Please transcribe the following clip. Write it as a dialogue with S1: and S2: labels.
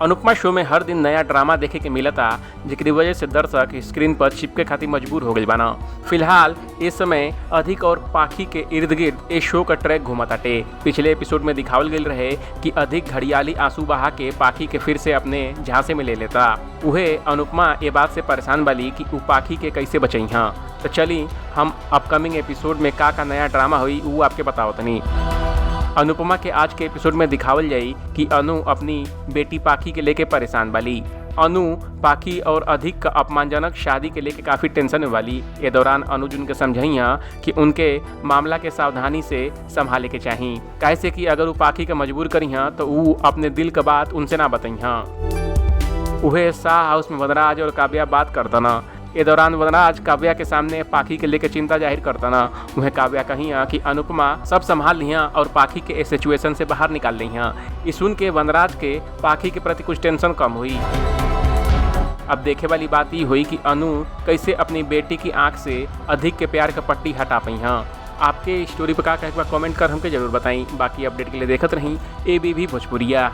S1: अनुपमा शो में हर दिन नया ड्रामा देखे के मिलता, जेकरी वजह से दर्शक स्क्रीन पर चिपके खातिर मजबूर हो गइल बाना। फिलहाल इस समय अधिक और पाखी के इर्द गिर्द ए शो का ट्रैक घूमताटे। पिछले एपिसोड में दिखावल गइल रहे कि अधिक घड़ियाली आंसू बहा के पाखी के फिर से अपने झांसे में ले लेता। उहे अनुपमा ये बात से परेशान बाली कि उ पाखी के कैसे बचई हाँ। तो चली हम अपकमिंग एपिसोड में का नया ड्रामा हुई वो आपके बताओ तनी। अनुपमा के आज के एपिसोड में दिखावल जाई कि अनु अपनी बेटी पाखी के लेके परेशान वाली। अनु पाखी और अधिक का अपमानजनक शादी के लेके काफ़ी टेंशन में वाली। ये दौरान अनुज उनके समझैया कि उनके मामला के सावधानी से संभाले के चाहिए, कैसे कि अगर वो पाखी के मजबूर करी हाँ तो वो अपने दिल का बात उनसे ना बताई हाँ। उहे शाह हाउस में वनराज और काव्या बात करता ना। ये दौरान वनराज काव्या के सामने पाखी के लेकर चिंता जाहिर करता ना। उन्हें काव्या कहिया कि अनुपमा सब संभाल लिया और पाखी के इस सिचुएशन से बाहर निकाल लिया। इस सुन के वनराज के पाखी के प्रति कुछ टेंशन कम हुई। अब देखे वाली बात ये हुई कि अनु कैसे अपनी बेटी की आंख से अधिक के प्यार का पट्टी हटा पाई हाँ। आपके स्टोरी पर क्या कमेंट कर हमके जरूर बताएं। बाकी अपडेट के लिए देखते रहीं ABV भोजपुरिया।